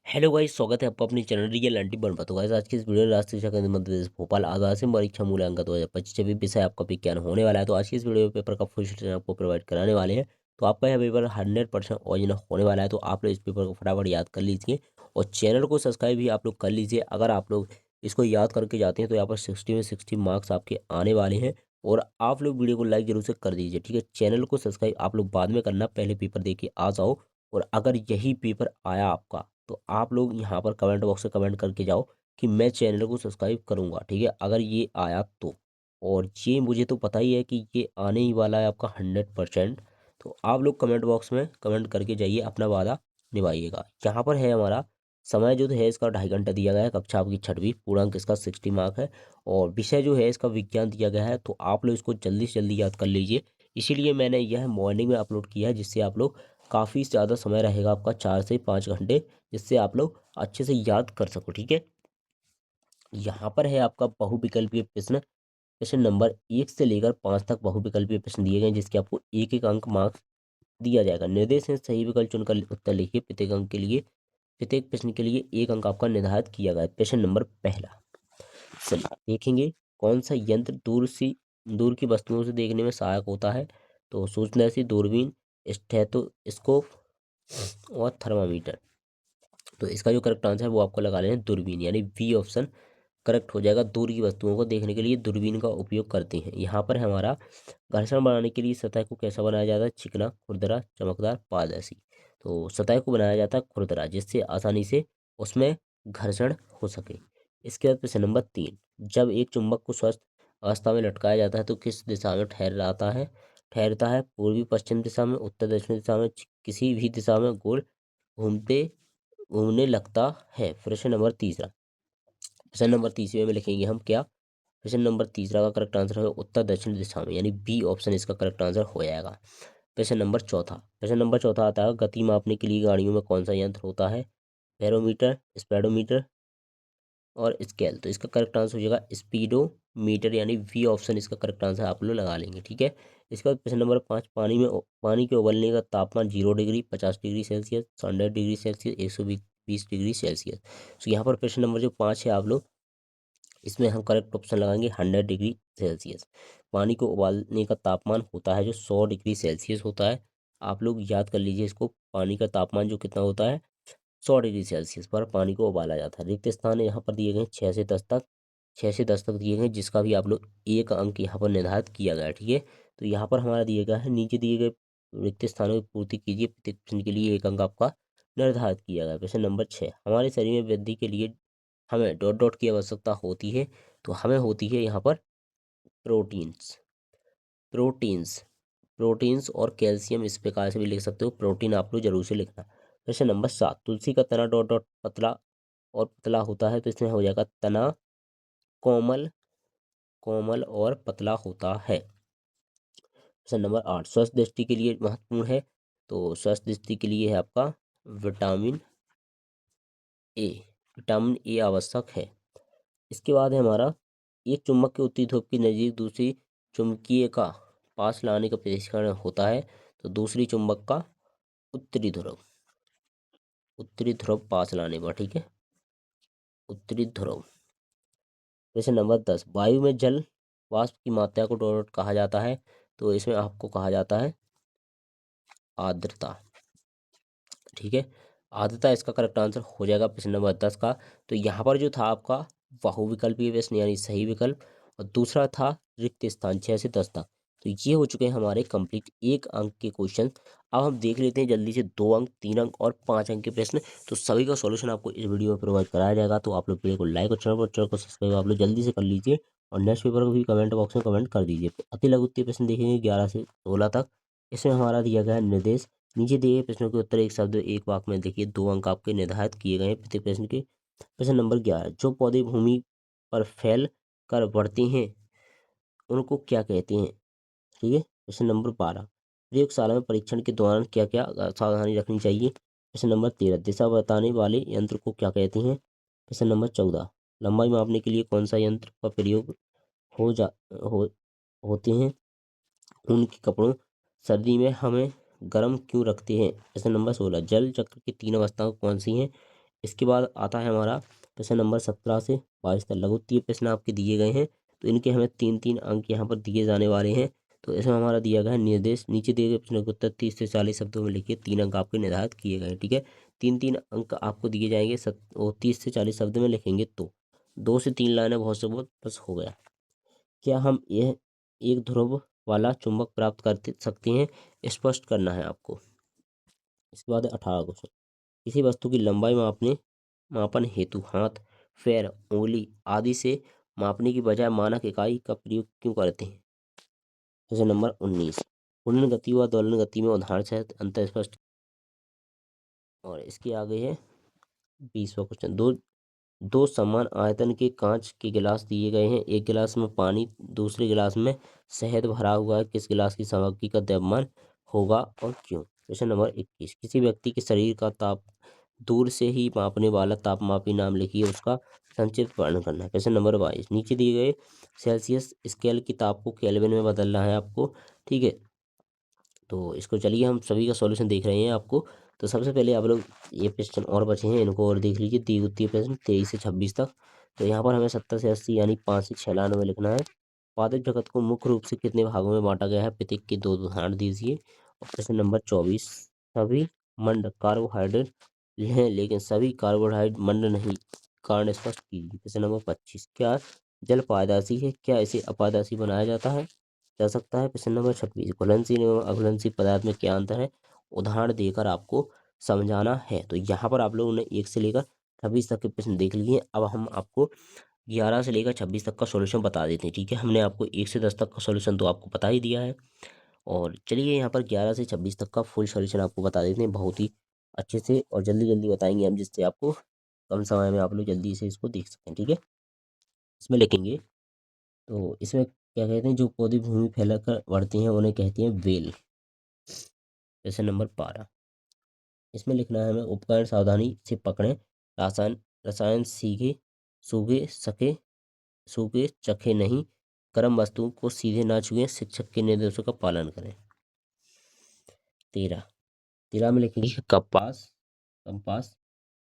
Hello guys, स्वागत है आपका अपने चैनल रियल एंटी बन। तो गाइस, आज की इस वीडियो में राष्ट्रीय शिक्षा केंद्र मध्य प्रदेश भोपाल आगामी परीक्षा मूल्यांकन 2025 विषय आपका विज्ञान होने वाला है। तो आज की इस वीडियो में पेपर का फुल स्टेटस आपको प्रोवाइड कराने वाले हैं। तो आपका यह पेपर 100% ओरिजिनल होने वाला है। तो आप लोग इस पेपर को फटाफट याद कर लीजिए और चैनल को सब्सक्राइब भी आप लोग कर लीजिए। अगर आप लोग इसको याद करके जाते हैं तो यहाँ पर 60 में 60 मार्क्स आपके आने वाले हैं। और आप लोग वीडियो को लाइक जरूर से कर दीजिए, ठीक है। चैनल को सब्सक्राइब आप लोग बाद में करना, पहले पेपर दे के आ जाओ। और अगर यही पेपर आया आपका तो आप लोग यहाँ पर कमेंट बॉक्स में कमेंट करके जाओ कि मैं चैनल को सब्सक्राइब करूँगा, ठीक है। अगर ये आया तो, और ये मुझे तो पता ही है कि ये आने ही वाला है आपका 100%। तो आप लोग कमेंट बॉक्स में कमेंट करके जाइए, अपना वादा निभाइएगा। यहाँ पर है हमारा समय जो है इसका 2.5 घंटा दिया गया है। कक्षा आपकी 6वीं, पूर्णांक इसका 60 मार्क है। और विषय जो है इसका विज्ञान दिया गया है। तो आप लोग इसको जल्दी से जल्दी याद कर लीजिए। इसीलिए मैंने यह मॉर्निंग में अपलोड किया है, जिससे आप लोग काफ़ी ज़्यादा समय रहेगा आपका, 4 से 5 घंटे, जिससे आप लोग अच्छे से याद कर सको, ठीक है। यहाँ पर है आपका बहुविकल्पीय प्रश्न। प्रश्न नंबर 1 से लेकर 5 तक बहुविकल्पीय प्रश्न दिए गए हैं, जिसके आपको एक एक अंक मार्क्स दिया जाएगा। निर्देश है सही विकल्प चुनकर उत्तर लिखिए। प्रत्येक अंक के लिए, प्रत्येक प्रश्न के लिए एक अंक आपका निर्धारित किया गया है। प्रश्न नंबर पहला, चलिए देखेंगे। कौन सा यंत्र दूर की वस्तुओं से देखने में सहायक होता है? तो सूक्ष्मदर्शी, दूरबीन, स्टेथोस्कोप और थर्मामीटर। तो इसका जो करेक्ट आंसर है वो आपको लगा लेना है दूरबीन, यानी बी ऑप्शन करेक्ट हो जाएगा। दूर की वस्तुओं को देखने के लिए दूरबीन का उपयोग करते हैं। यहाँ पर है हमारा घर्षण बनाने के लिए सतह को कैसा बनाया जाता है? चिकना, खुरदरा, चमकदार, पारदर्शी। तो सतह को बनाया जाता है खुरदरा, जिससे आसानी से उसमें घर्षण हो सके। इसके बाद प्रश्न नंबर 3, जब एक चुंबक को स्वस्थ अवस्था में लटकाया जाता है तो किस दिशा में ठहरता है? पूर्वी पश्चिम दिशा में, उत्तर दक्षिण दिशा में, किसी भी दिशा में गोल घूमते घूमने लगता है। प्रश्न नंबर तीसरा, प्रश्न नंबर तीसरे में लिखेंगे हम क्या? प्रश्न नंबर तीसरा का करेक्ट आंसर है उत्तर दक्षिण दिशा में, यानी बी ऑप्शन इसका करेक्ट आंसर हो जाएगा। प्रश्न नंबर चौथा आता है, गति मापने के लिए गाड़ियों में कौन सा यंत्र होता है? बैरोमीटर, स्पीडोमीटर और स्केल। तो इसका करेक्ट आंसर हो जाएगा स्पीडोमीटर, यानी वी ऑप्शन इसका करेक्ट आंसर आप लोग लगा लेंगे, ठीक है। इसके बाद प्रश्न नंबर 5, पानी के उबलने का तापमान 0 degree, 50 degree Celsius, 100 degree Celsius, 120 degree Celsius. तो यहाँ पर प्रश्न नंबर जो 5 है, आप लोग इसमें हम करेक्ट ऑप्शन लगाएंगे 100 डिग्री सेल्सियस। पानी को उबालने का तापमान होता है जो 100 डिग्री सेल्सियस होता है। आप लोग याद कर लीजिए इसको। पानी का तापमान जो कितना होता है, 100 डिग्री सेल्सियस पर पानी को उबाला जाता है। रिक्त स्थान यहाँ पर दिए गए 6 से 10 तक दिए गए, जिसका भी आप लोग एक अंक यहाँ पर निर्धारित किया गया है, ठीक है। तो यहाँ पर हमारा दिया गया है, नीचे दिए गए रिक्त स्थानों की पूर्ति कीजिए। प्रत्येक प्रश्न के लिए एक अंक आपका निर्धारित किया गया है। प्रश्न नंबर 6, हमारे शरीर में वृद्धि के लिए हमें डॉट डॉट की आवश्यकता होती है। तो हमें होती है यहाँ पर प्रोटीन्स प्रोटीन्स प्रोटीन्स और कैल्शियम, इस प्रकार से भी लिख सकते हो। प्रोटीन आप लोग जरूर से लिखना। प्रश्न नंबर 7, तुलसी का तना डॉट डॉट पतला होता है। तो इसमें हो जाएगा तना कोमल कोमल और पतला होता है। प्रश्न नंबर 8, स्वस्थ दृष्टि के लिए महत्वपूर्ण है। तो स्वस्थ दृष्टि के लिए है आपका विटामिन ए। विटामिन ए आवश्यक है। इसके बाद है हमारा, एक चुम्बक के उत्तरी ध्रुव के नजदीक दूसरी चुंबकीय का पास लाने का प्रशिक्षण होता है। तो दूसरी चुंबक का उत्तरी ध्रुव पास लाने पर, ठीक है, उत्तरी ध्रुव। प्रश्न नंबर 10, वायु में जल वाष्प की मात्रा को डॉट कहा जाता है। तो इसमें आपको कहा जाता है आर्द्रता, ठीक है। आर्द्रता इसका करेक्ट आंसर हो जाएगा प्रश्न नंबर 10 का। तो यहाँ पर जो था आपका बहुविकल्पीय प्रश्न, यानी सही विकल्प, और दूसरा था रिक्त स्थान 6 से 10 तक। तो ये हो चुके हैं हमारे कंप्लीट एक अंक के क्वेश्चन। अब हम देख लेते हैं जल्दी से 2 अंक, 3 अंक और 5 अंक के प्रश्न। तो सभी का सॉल्यूशन आपको इस वीडियो में प्रोवाइड कराया जाएगा। तो आप लोग वीडियो को लाइक और चैनल को सब्सक्राइब आप लोग जल्दी से कर लीजिए। और नेक्स्ट पेपर को भी कमेंट बॉक्स में कमेंट कर दीजिए। अति लघु उत्तरीय प्रश्न देखेंगे 11 से 16 तक। इसमें हमारा दिया गया है निर्देश। नीचे दिए गए प्रश्नों के उत्तर एक शब्द एक वाक्य में देखिए। 2 अंक आपके निर्धारित किए गए हैं प्रत्येक प्रश्न के। प्रश्न नंबर 11, जो पौधे भूमि पर फैल कर बढ़ते हैं उनको क्या कहते हैं? ठीक है। प्रश्न नंबर 12, प्रयोगशाला में परीक्षण के दौरान क्या क्या सावधानी रखनी चाहिए? प्रश्न नंबर 13, दिशा बताने वाले यंत्र को क्या कहते हैं? प्रश्न नंबर 14, लंबाई मापने के लिए कौन सा यंत्र का प्रयोग हो जा हो होते हैं? ऊन के कपड़ों। सर्दी में हमें गर्म क्यों रखते हैं? प्रश्न नंबर 16, जल चक्र की 3 अवस्थाएं कौन सी हैं? इसके बाद आता है हमारा प्रश्न नंबर 17 से 22 तक लघुत्तरीय प्रश्न आपके दिए गए हैं। तो इनके हमें 3-3 अंक यहाँ पर दिए जाने वाले हैं। तो इसमें हमारा दिया गया है निर्देश, नीचे दिए गए प्रश्नों के उत्तर 30 से 40 शब्दों में लिखिए। 3 अंक आपके निर्धारित किए गए हैं, ठीक है। 3-3 अंक आपको दिए जाएंगे, 30 से 40 शब्द में लिखेंगे तो 2 से 3 लाइनें बहुत से बहुत बस हो गया। क्या हम यह एक ध्रुव वाला चुंबक प्राप्त कर सकते हैं, स्पष्ट करना है आपको। इसके बाद 18 क्वेश्चन, किसी वस्तु की लंबाई मापन हेतु हाथ, पैर, उंगली आदि से मापने की बजाय मानक इकाई का प्रयोग क्यों करते हैं। क्वेश्चन नंबर 19, घूर्णन गति व दोलन गति में उदाहरण सहित अंतर स्पष्ट। और इसके आगे है 20वां क्वेश्चन, दो दो समान आयतन के कांच के गिलास दिए गए हैं। एक गिलास में पानी, दूसरे गिलास में शहद भरा हुआ है। किस गिलास की सामग्री का द्रव्यमान होगा और क्यों। क्वेश्चन नंबर 21, किसी व्यक्ति के शरीर का ताप दूर से ही मापने वाला तापमापी नाम लिखिए, उसका संक्षिप्त वर्णन करना है। क्वेश्चन नंबर 22, नीचे दिए गए सेल्सियस स्केल की ताप को केल्विन में बदलना है आपको, ठीक है। तो इसको चलिए हम सभी का सॉल्यूशन देख रहे हैं आपको। तो सबसे पहले आप लोग ये प्रश्न और बचे हैं, इनको और देख लीजिए। द्वितीय प्रश्न 23 से 26 तक। तो यहाँ पर हमें 70 से 80 यानी 5 से 6 लाइनों में लिखना है। पादप जगत को मुख्य रूप से कितने भागों में बांटा गया है, प्रत्येक के 2 उदाहरण दीजिए। और प्रश्न नंबर 24, सभी मंड कार्बोहाइड्रेट हैं लेकिन सभी कार्बोहाइड्रेट मंड नहीं, कारण स्पष्ट कीजिए। प्रश्न नंबर 25, क्या जल पारदर्शी है, क्या इसे अपारदर्शी बनाया जाता है जा सकता है। प्रश्न नंबर 26, घुलनशील एवं अघुलनशील पदार्थ में क्या अंतर है, उदाहरण देकर आपको समझाना है। तो यहाँ पर आप लोगों ने 1 से लेकर 26 तक के प्रश्न देख लिए। अब हम आपको 11 से लेकर 26 तक का सॉल्यूशन बता देते हैं, ठीक है। हमने आपको 1 से 10 तक का सॉल्यूशन तो आपको बता ही दिया है। और चलिए यहाँ पर 11 से 26 तक का फुल सॉल्यूशन आपको बता देते हैं, बहुत ही अच्छे से और जल्दी जल्दी बताएंगे हम, जिससे आपको कम समय में आप लोग जल्दी से इसको देख सकें, ठीक है। इसमें लिखेंगे, तो इसमें क्या कहते हैं, जो पौधे भूमि फैला कर बढ़ते हैं उन्हें कहते हैं बेल। क्वेश्चन नंबर 12, इसमें लिखना है हमें, उपकरण सावधानी से पकड़ें, रसायन रसायन सीखे सूखे सके सूखे चखे नहीं, गर्म वस्तुओं को सीधे ना छुएं, शिक्षक के निर्देशों का पालन करें। 13 में लिखेंगे कपास कंपास।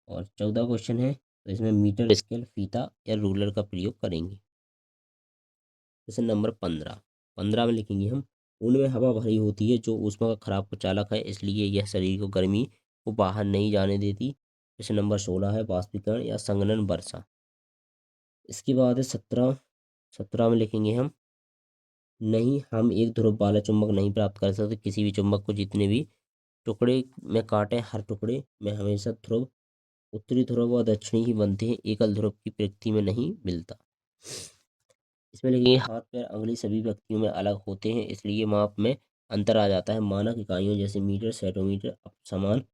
और 14 क्वेश्चन है, तो इसमें मीटर स्केल फीता या रूलर का प्रयोग करेंगे। क्वेश्चन नंबर 15 में लिखेंगे हम, उनमें हवा भरी होती है जो ऊष्मा का खराब चालक है, इसलिए यह शरीर को गर्मी को बाहर नहीं जाने देती। क्वेश्चन नंबर 16 है वाष्पीकरण या संघनन वर्षा। इसके बाद है 17 में लिखेंगे हम, नहीं, हम एक ध्रुव वाला चुंबक नहीं प्राप्त कर सकते। किसी भी चुंबक को जितने भी टुकड़े में काटें, हर टुकड़े में हमेशा ध्रुव, उत्तरी ध्रुव व दक्षिणी ही बनते हैं, एकल ध्रुव की प्रकृति में नहीं मिलता। इसमें लिखेंगे हाथ पैर अंगुली सभी व्यक्तियों में अलग होते हैं, इसलिए माप में अंतर आ जाता है। मानक इकाइयों जैसे मीटर सेंटीमीटर समान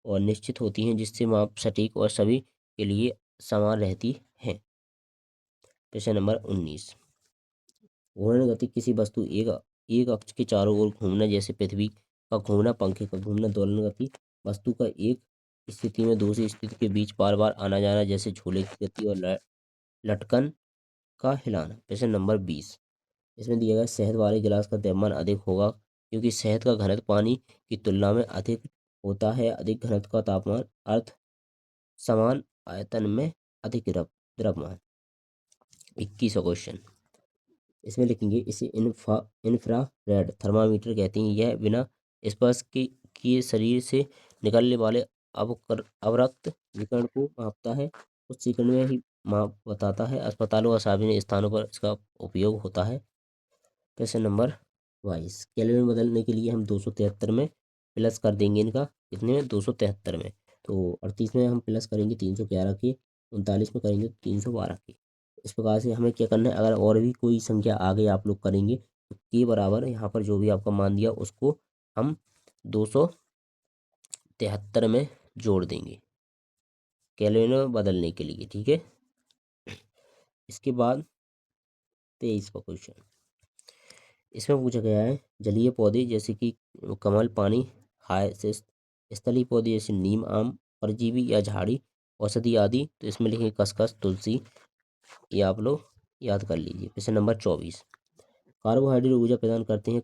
और निश्चित होती हैं, जिससे माप सटीक और सभी के लिए समान रहती है। प्रश्न नंबर 19, घूर्णन गति किसी वस्तु एक अक्ष के चारों ओर घूमना, जैसे पृथ्वी का घूमना, पंखे का घूमना। दोलन गति वस्तु का एक स्थिति में दूसरी स्थिति के बीच बार बार आना जाना, जैसे झूले की गति और लटकन का हिलाना। प्रश्न नंबर 20, इसमें दिया गया शहद वाले गिलास का द्रव्यमान अधिक होगा क्योंकि शहद का घनत्व पानी की तुलना में अधिक होता है। अधिक घनत्व का तापमान अर्थ समान आयतन में अधिक द्रव्यमान। 21वां क्वेश्चन, इसमें लिखेंगे इसे इंफ्रारेड थर्मामीटर कहते हैं। यह बिना स्पर्श के किए शरीर से निकलने वाले अवरक्त विकिरण को मापता है, कुछ सेकंड में ही माप बताता है। अस्पतालों और सार्वजनिक स्थानों पर इसका उपयोग होता है। प्रश्न नंबर 22, केल्विन में बदलने के लिए हम 273 में प्लस कर देंगे इनका, कितने में 273 में। तो 38 में हम प्लस करेंगे 311 के, 39 में करेंगे 312 के। इस प्रकार से हमें क्या करना है, अगर और भी कोई संख्या आगे आप लोग करेंगे तो के बराबर यहाँ पर जो भी आपका मान दिया उसको हम 273 में जोड़ देंगे केल्विन में बदलने के लिए, ठीक है। इसके बाद 23वां क्वेश्चन, इसमें पूछा गया है जलीय पौधे जैसे कि कमल, पानी हाय से स्थलीय पौधे जैसे नीम, आम, परजीवी या झाड़ी, औषधि आदि। तो इसमें लिखेंगे खसखस, तुलसी, ये आप लोग याद कर लीजिए। प्रश्न नंबर 24, कार्बोहाइड्रेट ऊर्जा प्रदान करते हैं।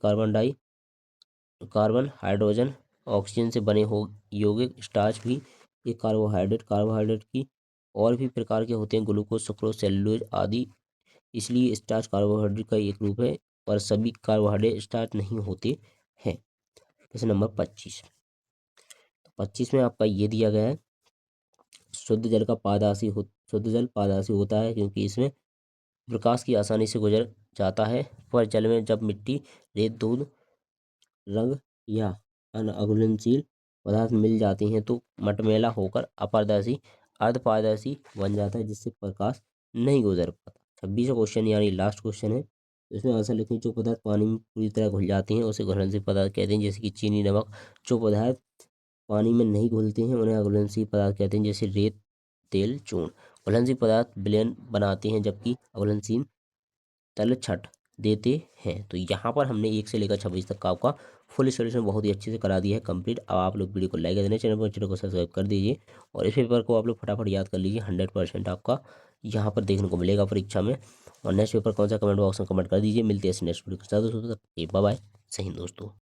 कार्बन, हाइड्रोजन, ऑक्सीजन से बने हो यौगिक स्टार्च भी ये कार्बोहाइड्रेट की और भी प्रकार के होते हैं, ग्लूकोज, सुक्रोज, सेलुलोज आदि। इसलिए स्टार्च कार्बोहाइड्रेट का एक रूप है, पर सभी कार्बोहाइड्रेट स्टार्च नहीं होते हैं। प्रश्न नंबर 25। 25 में आपका ये दिया गया है, शुद्ध जल पारदर्शी होता है क्योंकि इसमें प्रकाश की आसानी से गुजर जाता है। पर जल में जब मिट्टी, रेत, दूध, रंग या अन्य अघुलनशील पदार्थ मिल जाती हैं तो मटमैला होकर अपारदर्शी, अर्धपारदर्शी बन जाता है, जिससे प्रकाश नहीं गुजर पाता। 26वां क्वेश्चन यानी लास्ट क्वेश्चन है, तो इसमें आंसर लिखें। जो पदार्थ पानी में पूरी तरह घुल जाती हैं उसे घुलनशील पदार्थ कहते हैं, जैसे कि चीनी, नमक। जो पदार्थ पानी में नहीं घुलते हैं उन्हें अघुलनशील पदार्थ कहते हैं, जैसे रेत, तेल, चूर्ण। घुलनशील पदार्थ विलयन बनाते हैं जबकि अघुलनशील तल छट देते हैं। तो यहाँ पर हमने 1 से लेकर 26 तक का आपका फुल सॉल्यूशन बहुत ही अच्छे से करा दिया है कंप्लीट। अब आप लोग वीडियो को लाइक कर देना, चैनल को सब्सक्राइब कर दीजिए और इस पेपर को आप लोग फटाफट याद कर लीजिए। 100% आपका यहाँ पर देखने को मिलेगा परीक्षा में। और नेक्स्ट पेपर कौन सा, कमेंट बॉक्स में कमेंट कर दीजिए। मिलते हैं नेक्स्ट वीडियो के साथ दोस्तों, तब तक बाय बाय। सही दोस्तों।